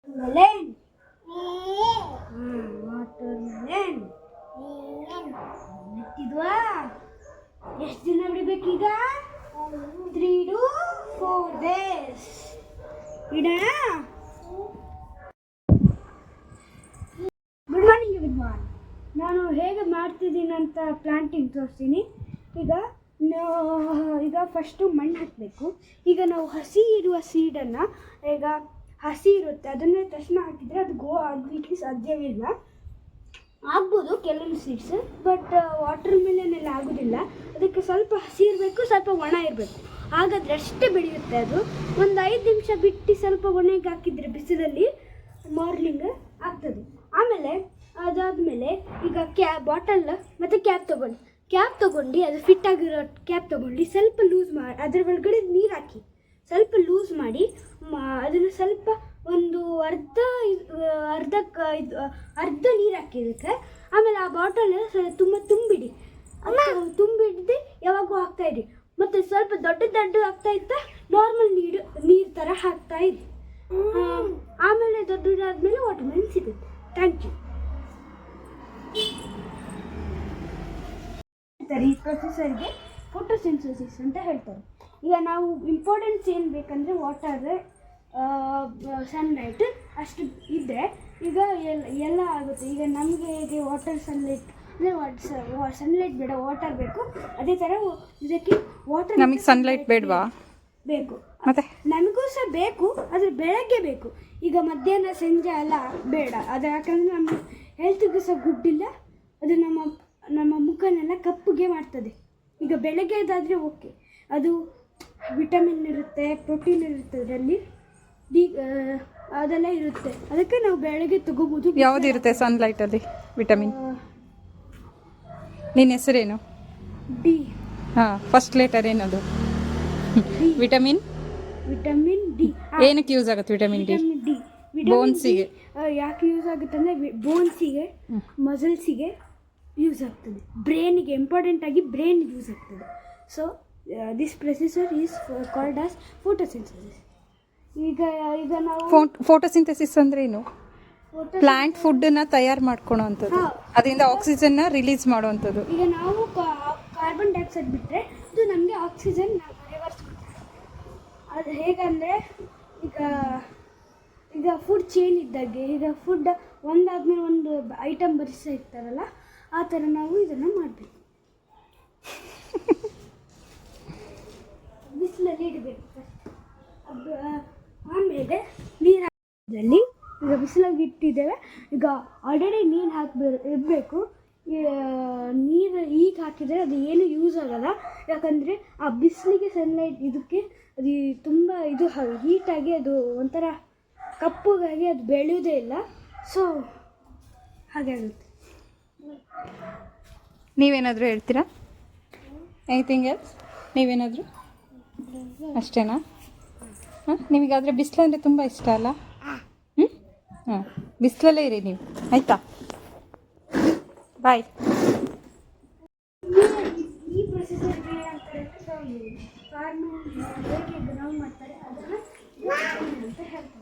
melon water melon ನೆಟ್ಟಿದ್ವಾ ಎಷ್ಟು ದಿನ ಬಿಡಬೇಕೀಗ 3 to 4 days ಇಡೋಣ ಗುಡ್ ಮಾರ್ನಿಂಗ್ ಎವ್ರಿವನ್ ನಾನು ಹೇಗೆ ಮಾಡ್ತಿದ್ದೀನಿ ಅಂತ ಪ್ಲಾಂಟಿಂಗ್ ತೋರಿಸ್ತೀನಿ ಈಗ ಫಸ್ಟು ಮಣ್ಣು ಹಾಕಬೇಕು ಈಗ ನಾವು ಹಸಿ ಇರುವ ಸೀಡನ್ನು ಈಗ ಹಸಿ ಇರುತ್ತೆ ಅದನ್ನೇ ತಕ್ಷಣ ಹಾಕಿದರೆ ಅದು ಆಗಲಿಕ್ಕೆ ಸಾಧ್ಯವಿಲ್ಲ ಆಗ್ಬೋದು ಕೆಲವೊಂದು ಸೀಡ್ಸ್ ಬಟ್ ವಾಟರ್ ಮೆಲನ್ನೆಲ್ಲ ಆಗೋದಿಲ್ಲ ಅದಕ್ಕೆ ಸ್ವಲ್ಪ ಹಸಿ ಇರಬೇಕು ಸ್ವಲ್ಪ ಒಣ ಇರಬೇಕು ಹಾಗಾದರೆ ಅಷ್ಟೇ ಬೆಳೆಯುತ್ತೆ ಅದು ಒಂದು 5 ನಿಮಿಷ ಬಿಟ್ಟು ಸ್ವಲ್ಪ ಒಣಗಿ ಹಾಕಿದರೆ ಬಿಸಿಲಲ್ಲಿ ಮಾರ್ನಿಂಗ್ ಆಗ್ತದೆ ಆಮೇಲೆ ಅದಾದಮೇಲೆ ಈಗ ಬಾಟಲ್ ಮತ್ತು ಕ್ಯಾಪ್ ತೊಗೊಂಡು ಅದು ಫಿಟ್ ಆಗಿರೋ ಕ್ಯಾಪ್ ತೊಗೊಂಡು ಸ್ವಲ್ಪ ಲೂಸ್ ಮಾಡಿ ಅದರ ಒಳಗಡೆ ನೀರು ಹಾಕಿ ಸ್ವಲ್ಪ ಲೂಸ್ ಮಾಡಿ ಅದನ್ನು ಸ್ವಲ್ಪ ಒಂದು ಅರ್ಧ ನೀರು ಹಾಕಿದ್ದಕ್ಕೆ ಆಮೇಲೆ ಆ ಬಾಟಲ್ ತುಂಬ ತುಂಬಿಡದೆ ಯಾವಾಗೂ ಹಾಕ್ತಾಯಿರಿ ಮತ್ತು ಸ್ವಲ್ಪ ದೊಡ್ಡ ಆಗ್ತಾ ಇತ್ತಾ ನಾರ್ಮಲ್ ನೀರು ಥರ ಹಾಕ್ತಾ ಇದ್ದೆ ಆಮೇಲೆ ದೊಡ್ಡದಾದ್ಮೇಲೆ ವಾಟರ್ ಮೆಲನ್ ಸಿಗುತ್ತೆ ಥ್ಯಾಂಕ್ ಯು ಈ ಪ್ರೊಸೆಸರ್ಗೆ ಫೋಟೋಸಿಂಥಸಿಸ್ ಅಂತ ಹೇಳ್ತಾರೆ ಈಗ ನಾವು ಇಂಪಾರ್ಟೆನ್ಸ್ ಏನು ಬೇಕಂದರೆ ವಾಟರ್ ಸನ್ಲೈಟ್ ಅಷ್ಟು ಇದ್ದರೆ ಈಗ ಎಲ್ಲ ಆಗುತ್ತೆ ಈಗ ನಮಗೆ ಹೇಗೆ ವಾಟರ್ ಸನ್ಲೈಟ್ ಅಂದರೆ ಸನ್ಲೈಟ್ ಬೇಡ ವಾಟರ್ ಬೇಕು ಅದೇ ಥರ ಇದಕ್ಕೆ ವಾಟರ್ ನಮಗೆ ಸನ್ಲೈಟ್ ಬೇಡವಾ ಬೇಕು ಮತ್ತೆ ನಮಗೂ ಸಹ ಬೇಕು ಆದರೆ ಬೆಳಗ್ಗೆ ಬೇಕು ಈಗ ಮಧ್ಯಾಹ್ನ ಸಂಜೆ ಎಲ್ಲ ಬೇಡ ಅದು ಯಾಕಂದರೆ ನಮ್ಮ ಹೆಲ್ತ್ಗೂ ಸಹ ಗುಡ್ಡಿಲ್ಲ ಅದು ನಮ್ಮ ಮುಖನೆಲ್ಲ ಕಪ್ಪುಗೆ ಮಾಡ್ತದೆ ಈಗ ಬೆಳಗ್ಗೆದಾದರೆ ಓಕೆ ಅದು ವಿಟಮಿನ್ ಇರುತ್ತೆ ಪ್ರೋಟೀನ್ ಇರುತ್ತೆ ಅದರಲ್ಲಿ ಅದೆಲ್ಲ ಇರುತ್ತೆ ಅದಕ್ಕೆ ನಾವು ಬೆಳಗ್ಗೆ ತಗೋಬೋದು ಯಾವುದಿರುತ್ತೆ ಸನ್ಲೈಟಲ್ಲಿ ವಿಟಮಿನ್ ನಿನ್ನ ಹೆಸರೇನು ಡಿ ಹಾಂ ಫಸ್ಟ್ ಲೆಟರ್ ಏನದು ವಿಟಮಿನ್ ಡಿ ಏನಕ್ಕೆ ಯೂಸ್ ಆಗುತ್ತೆ ವಿಟಮಿನ್ ಡಿ ಬೋನ್ಸಿಗೆ ಯಾಕೆ ಯೂಸ್ ಆಗುತ್ತೆ ಅಂದರೆ ಬೋನ್ಸಿಗೆ ಮಸಲ್ಸಿಗೆ ಯೂಸ್ ಆಗ್ತದೆ ಬ್ರೈನಿಗೆ ಇಂಪಾರ್ಟೆಂಟ್ ಆಗಿ ಬ್ರೈನ್ ಯೂಸ್ ಆಗ್ತದೆ so this processor is called as photosynthesis ಈಗ ನಾವು ಫೋಟೋಸಿಂಥಸಿಸ್ ಅಂದ್ರೆ ಏನು ಪ್ಲಾಂಟ್ ಫುಡ್ಡನ್ನ ತಯಾರು ಮಾಡ್ಕೊಳೋ ಅಂಥದ್ದು ಅದರಿಂದ ಆಕ್ಸಿಜನ್ನ ರಿಲೀಸ್ ಮಾಡುವಂಥದ್ದು ಈಗ ನಾವು ಕಾರ್ಬನ್ ಡೈಆಕ್ಸೈಡ್ ಬಿಟ್ಟರೆ ಇದು ನಮಗೆ ಆಕ್ಸಿಜನ್ ರಿವರ್ಸ್ ಕೊಡ್ತಾರೆ ಅದು ಹೇಗಂದರೆ ಈಗ ಫುಡ್ ಚೇನ್ ಇದ್ದಾಗೆ ಈಗ ಫುಡ್ ಒಂದಾದ್ಮೇಲೆ ಒಂದು ಐಟಮ್ ಬರಿಸ್ತಾ ಇರ್ತಾರಲ್ಲ ಆ ಥರ ನಾವು ಇದನ್ನು ಮಾಡಬೇಕು ಬಿಸಿಲಲ್ಲಿ ಇಡಬೇಕು ಫಸ್ಟ್ ಆಮೇಲೆ ನೀರು ಹಾಕೋದ್ರಲ್ಲಿ ಈಗ ಬಿಸಿಲಾಗಿ ಇಟ್ಟಿದ್ದೇವೆ ಈಗ ಆಲ್ರೆಡಿ ನೀರು ಇರಬೇಕು ನೀರು ಈಗ ಹಾಕಿದರೆ ಅದು ಏನು ಯೂಸ್ ಆಗೋಲ್ಲ ಯಾಕಂದರೆ ಆ ಬಿಸಿಲಿಗೆ ಸನ್ಲೈಟ್ ಇದಕ್ಕೆ ಅದು ತುಂಬ ಇದು ಹೀಟಾಗಿ ಅದು ಒಂಥರ ಕಪ್ಪುಗಾಗಿ ಅದು ಬೆಳೆಯೋದೇ ಇಲ್ಲ ಸೊ ಹಾಗೆ ಆಗುತ್ತೆ ನೀವೇನಾದರೂ ಹೇಳ್ತೀರಾ ಎನಿಥಿಂಗ್ ಎಲ್ಸ್ ನೀವೇನಾದರೂ ಅಷ್ಟೇನಾ ಹಾಂ ನಿಮಗಾದರೆ ಬಿಸಿಲು ಅಂದರೆ ತುಂಬ ಇಷ್ಟ ಅಲ್ಲ ಹಾಂ ಬಿಸಿಲಲ್ಲೇ ಇರಿ ನೀವು ಆಯಿತಾ ಬಾಯ್ ಈ ಪ್ರೊಸೆಸರ್ಗೆ ಫಾರ್ಮರ್ ಹೇಗೆ ಗ್ರೌಂಡ್ ಮಾಡ್ತಾರೆ ಅದನ್ನು ಅಂತ ಹೇಳ್ತಾರೆ